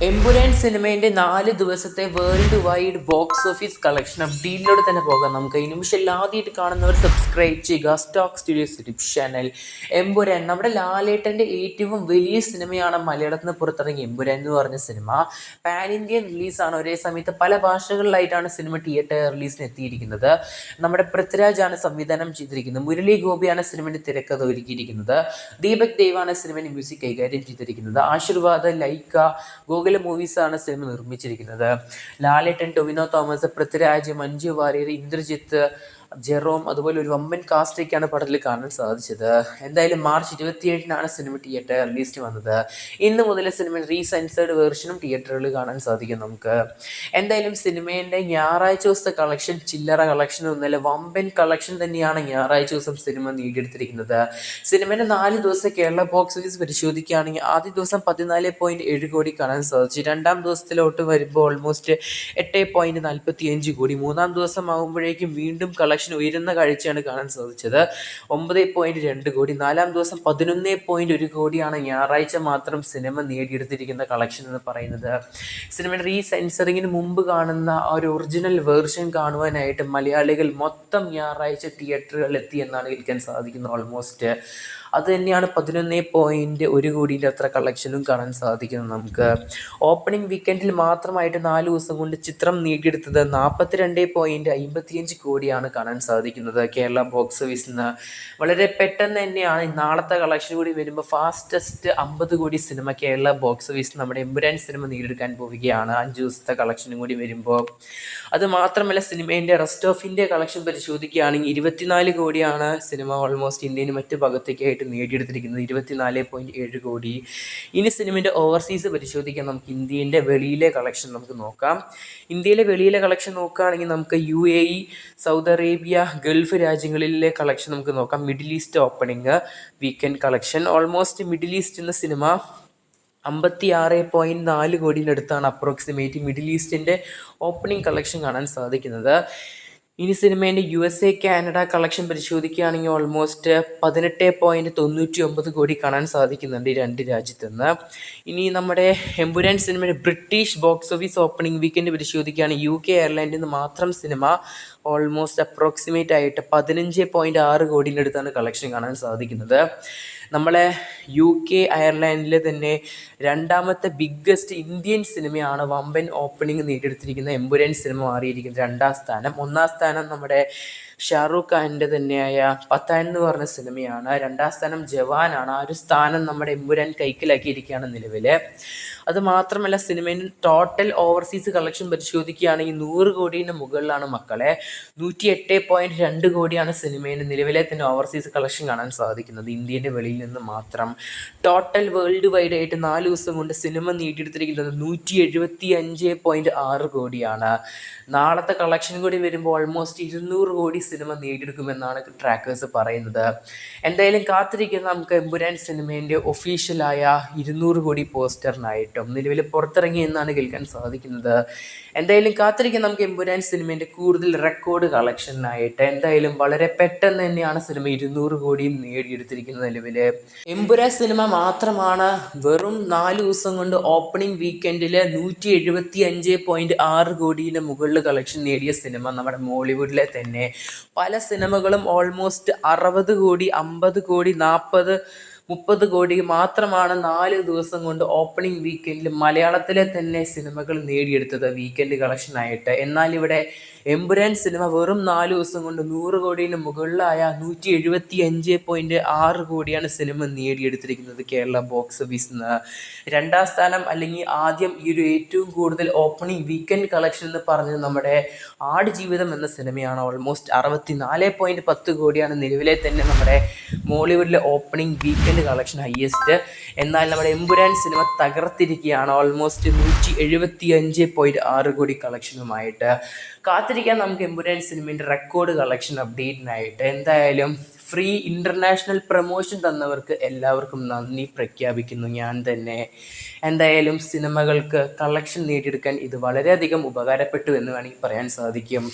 എമ്പുരാൻ സിനിമേൻ്റെ 4 ദിവസത്തെ world wide box office collection അപ്ഡേറ്റിലൂടെ തന്നെ പോകാം നമുക്ക്. ഈ നിമിഷം ആദ്യമായിട്ട് കാണുന്നവർ സബ്സ്ക്രൈബ് ചെയ്യുക stock studios YouTube channel. Empuraan നമ്മുടെ ലാലേട്ടൻ്റെ ഏറ്റവും വലിയ സിനിമയാണ് മലയാളത്തിൽ നിന്ന് പുറത്തിറങ്ങിയ എമ്പുരാൻ എന്ന് പറഞ്ഞ സിനിമ. Pan Indian റിലീസാണ്. ഒരേ സമയത്ത് പല ഭാഷകളിലായിട്ടാണ് സിനിമ തിയേറ്റർ റിലീസിന് എത്തിയിരിക്കുന്നത്. നമ്മുടെ പൃഥ്വിരാജാണ് സംവിധാനം ചെയ്തിരിക്കുന്നത്. മുരളി ഗോപിയാണ് സിനിമയുടെ തിരക്കഥ ഒരുക്കിയിരിക്കുന്നത്. ദീപക് ദേവാണ് സിനിമയുടെ മ്യൂസിക് കൈകാര്യം ചെയ്തിരിക്കുന്നത്. ആശീർവാദ്, ലൈക്ക, ഗോകുല മൂവീസാണ് സിനിമ നിർമ്മിച്ചിരിക്കുന്നത്. ലാലേട്ടൻ, ടൊവിനോ തോമസ്, പൃഥ്വിരാജ്, മഞ്ജു വാര്യർ, ഇന്ദ്രജിത്ത്, ജെറോം, അതുപോലെ ഒരു വമ്പൻ കാസ്റ്റൊക്കെയാണ് പടത്തിൽ കാണാൻ സാധിച്ചത്. എന്തായാലും മാർച്ച് 27-നാണ് സിനിമ തിയേറ്റർ റിലീസിന് വന്നത്. ഇന്ന് മുതൽ സിനിമ റീസെൻസേർഡ് വേർഷനും തിയേറ്ററുകളിൽ കാണാൻ സാധിക്കും നമുക്ക്. എന്തായാലും സിനിമേൻ്റെ ഞായറാഴ്ച ദിവസത്തെ കളക്ഷൻ ചില്ലറ കളക്ഷൻ ഒന്നുമല്ല, വമ്പൻ കളക്ഷൻ തന്നെയാണ് ഞായറാഴ്ച ദിവസം സിനിമ നേടിയെടുത്തിരിക്കുന്നത്. സിനിമേൻ്റെ 4 ദിവസം കേരള ബോക്സ് ഓഫീസ് പരിശോധിക്കുകയാണെങ്കിൽ ആദ്യ ദിവസം 14.7 കോടി കാണാൻ സാധിച്ചു. രണ്ടാം ദിവസത്തിലോട്ട് വരുമ്പോൾ ഓൾമോസ്റ്റ് 8.45 കോടി. മൂന്നാം ദിവസം ആകുമ്പോഴേക്കും വീണ്ടും കളക്ഷൻ ഉയരുന്ന കാഴ്ചയാണ് കാണാൻ സാധിച്ചത്. 9.2 കോടി. നാലാം ദിവസം 11.1 കോടിയാണ് ഞായറാഴ്ച മാത്രം സിനിമ നേടിയെടുത്തിരിക്കുന്ന കളക്ഷൻ എന്ന് പറയുന്നത്. സിനിമയുടെ റീസെൻസറിങ്ങിന് മുമ്പ് കാണുന്ന ആ ഒരു ഒറിജിനൽ വേർഷൻ കാണുവാനായിട്ട് മലയാളികൾ മൊത്തം ഞായറാഴ്ച തിയേറ്ററുകളിൽ എത്തി എന്നാണ് കേൾക്കാൻ സാധിക്കുന്നത്. ഓൾമോസ്റ്റ് അത് തന്നെയാണ് 11.1 കോടിൻ്റെ അത്ര കളക്ഷനും കാണാൻ സാധിക്കുന്നത് നമുക്ക്. ഓപ്പണിംഗ് വീക്കെൻഡിൽ മാത്രമായിട്ട് 4 ദിവസം കൊണ്ട് ചിത്രം നേടിയെടുത്തത് 42.55 കോടിയാണ് കാണാൻ സാധിക്കുന്നത് കേരള ബോക്സ് ഓഫീസിൽ നിന്ന്. വളരെ പെട്ടെന്ന് തന്നെയാണ് നാളത്തെ കളക്ഷൻ കൂടി വരുമ്പോൾ ഫാസ്റ്റസ്റ്റ് 50 കോടി സിനിമ കേരള ബോക്സ് ഓഫീസിൽ നമ്മുടെ എമ്പുരാൻ സിനിമ നേടിയെടുക്കാൻ പോവുകയാണ് 5 ദിവസത്തെ കളക്ഷനും കൂടി വരുമ്പോൾ. അത് മാത്രമല്ല സിനിമേൻ്റെ റെസ്റ്റ് ഓഫ് ഇന്ത്യ കളക്ഷൻ പരിശോധിക്കുകയാണെങ്കിൽ 24 കോടിയാണ് സിനിമ ഓൾമോസ്റ്റ് ഇന്ത്യയിൽ മറ്റു ഭാഗത്തേക്കായിട്ട് നേടിയെടുത്തിരിക്കുന്നത്. 24.7 കോടി. ഇനി സിനിമയുടെ ഓവർസീസ് പരിശോധിക്കാം നമുക്ക്. ഇന്ത്യൻ്റെ വെളിയിലെ കളക്ഷൻ നമുക്ക് നോക്കാം. ഇന്ത്യയിലെ വെളിയിലെ കളക്ഷൻ നോക്കുകയാണെങ്കിൽ നമുക്ക് UAE, സൗദി അറേബ്യ, ഗൾഫ് രാജ്യങ്ങളിലെ കളക്ഷൻ നമുക്ക് നോക്കാം. Middle east opening weekend collection almost middle east എന്ന സിനിമ 56.4 കോടിയുടെ അടുത്താണ് അപ്രോക്സിമേറ്റ് മിഡിൽ ഈസ്റ്റിൻ്റെ ഓപ്പണിംഗ് കളക്ഷൻ കാണാൻ സാധിക്കുന്നത്. ഇനി സിനിമേൻ്റെ USA, കാനഡ കളക്ഷൻ പരിശോധിക്കുകയാണെങ്കിൽ ഓൾമോസ്റ്റ് 18.99 കോടി കാണാൻ സാധിക്കുന്നുണ്ട് ഈ രണ്ട് രാജ്യത്തു നിന്ന്. ഇനി നമ്മുടെ എമ്പുരാൻ സിനിമയുടെ British box office opening weekend പരിശോധിക്കുകയാണെങ്കിൽ UK, അയർലൻഡിൽ നിന്ന് മാത്രം സിനിമ ഓൾമോസ്റ്റ് അപ്രോക്സിമേറ്റ് ആയിട്ട് 15.6 കോടിയുടെ അടുത്താണ് കളക്ഷൻ കാണാൻ സാധിക്കുന്നത്. നമ്മളെ UK, അയർലൻഡിൽ തന്നെ രണ്ടാമത്തെ ബിഗ്ഗസ്റ്റ് ഇന്ത്യൻ സിനിമയാണ് വമ്പൻ ഓപ്പണിംഗ് നേടിയെടുത്തിരിക്കുന്ന എമ്പുരാൻ സിനിമ മാറിയിരിക്കുന്നത് 2ാം സ്ഥാനം. 1ാം സ്ഥാനം നമ്മുടെ ഷാറൂഖ് ഖാൻ്റെ തന്നെയായ പത്താൻ എന്ന് പറഞ്ഞ സിനിമയാണ്. 2ാം സ്ഥാനം ജവാനാണ്. ആ ഒരു സ്ഥാനം നമ്മുടെ എമ്പുരാൻ കൈക്കലാക്കിയിരിക്കുകയാണ് നിലവിൽ. അത് മാത്രമല്ല സിനിമയിൽ ടോട്ടൽ ഓവർസീസ് കളക്ഷൻ പരിശോധിക്കുകയാണെങ്കിൽ 100 കോടിയുടെ മുകളിലാണ് മക്കളെ. 108.2 കോടിയാണ് സിനിമയിൽ നിലവിലെ തന്നെ ഓവർസീസ് കളക്ഷൻ കാണാൻ സാധിക്കുന്നത് ഇന്ത്യൻ്റെ വെളിയിൽ നിന്ന് മാത്രം. ടോട്ടൽ വേൾഡ് വൈഡ് ആയിട്ട് 4 ദിവസം കൊണ്ട് സിനിമ നേടിയെടുത്തിരിക്കുന്നത് 175.6 കോടിയാണ്. നാളത്തെ കളക്ഷൻ കൂടി വരുമ്പോൾ ഓൾമോസ്റ്റ് 200 കോടി സിനിമ നേടിയെടുക്കുമെന്നാണ് ട്രാക്കേഴ്സ് പറയുന്നത്. എന്തായാലും കാത്തിരിക്കുന്ന നമുക്ക് എമ്പുരാൻ സിനിമേൻ്റെ ഒഫീഷ്യലായ 200 കോടി പോസ്റ്ററിനായിട്ടും നിലവിൽ പുറത്തിറങ്ങി എന്നാണ് കേൾക്കാൻ സാധിക്കുന്നത്. എന്തായാലും കാത്തിരിക്കുന്ന നമുക്ക് എമ്പുരാൻ സിനിമേൻ്റെ കൂടുതൽ റെക്കോർഡ് കളക്ഷനായിട്ട്. എന്തായാലും വളരെ പെട്ടെന്ന് തന്നെയാണ് സിനിമ 200 കോടിയും നേടിയെടുത്തിരിക്കുന്നത് നിലവിൽ. എമ്പുരാൻ സിനിമ മാത്രമാണ് വെറും 4 ദിവസം കൊണ്ട് ഓപ്പണിംഗ് വീക്കെൻഡിൽ 175.6 കോടിയുടെ മുകളിൽ കളക്ഷൻ നേടിയ സിനിമ നമ്മുടെ മോളിവുഡിലെ തന്നെ. പല സിനിമകളും ഓൾമോസ്റ്റ് 60 കോടി, 50 കോടി, 40, 30 കോടി മാത്രമാണ് 4 ദിവസം കൊണ്ട് ഓപ്പണിംഗ് വീക്കെൻഡിൽ മലയാളത്തിലെ തന്നെ സിനിമകൾ നേടിയെടുത്തത് വീക്കെൻഡ് കളക്ഷനായിട്ട്. എന്നാൽ ഇവിടെ എമ്പുരാൻ സിനിമ വെറും 4 ദിവസം കൊണ്ട് 100 കോടിന് മുകളിലായ 175.6 കോടിയാണ് സിനിമ നേടിയെടുത്തിരിക്കുന്നത് കേരള ബോക്സ് ഓഫീസിൽ നിന്ന്. 2ാം സ്ഥാനം അല്ലെങ്കിൽ ആദ്യം ഈ ഒരു ഏറ്റവും കൂടുതൽ ഓപ്പണിംഗ് വീക്കെൻഡ് കളക്ഷൻ എന്ന് പറഞ്ഞത് നമ്മുടെ ആടുജീവിതം എന്ന സിനിമയാണ്. ഓൾമോസ്റ്റ് 64.10 കോടിയാണ് നിലവിലെ തന്നെ നമ്മുടെ മോളിവുഡിലെ ഓപ്പണിംഗ് വീക്കെൻഡ് കളക്ഷൻ ഹയ്യസ്റ്റ്. എന്നാൽ നമ്മുടെ എമ്പുരാൻ സിനിമ തകർത്തിരിക്കുകയാണ് ഓൾമോസ്റ്റ് 175.6 കോടി കളക്ഷനുമായിട്ട്. കാത്തിരിക്കാൻ നമുക്ക് എമ്പുരാൻ സിനിമേൻ്റെ റെക്കോർഡ് കളക്ഷൻ അപ്ഡേറ്റിനായിട്ട്. എന്തായാലും ഫ്രീ ഇൻ്റർനാഷണൽ പ്രൊമോഷൻ തന്നവർക്ക് എല്ലാവർക്കും നന്ദി പ്രഖ്യാപിക്കുന്നു ഞാൻ തന്നെ. എന്തായാലും സിനിമകൾക്ക് കളക്ഷൻ നേടിയെടുക്കാൻ ഇത് വളരെയധികം ഉപകാരപ്പെട്ടു എന്ന് വേണമെങ്കിൽ പറയാൻ സാധിക്കും.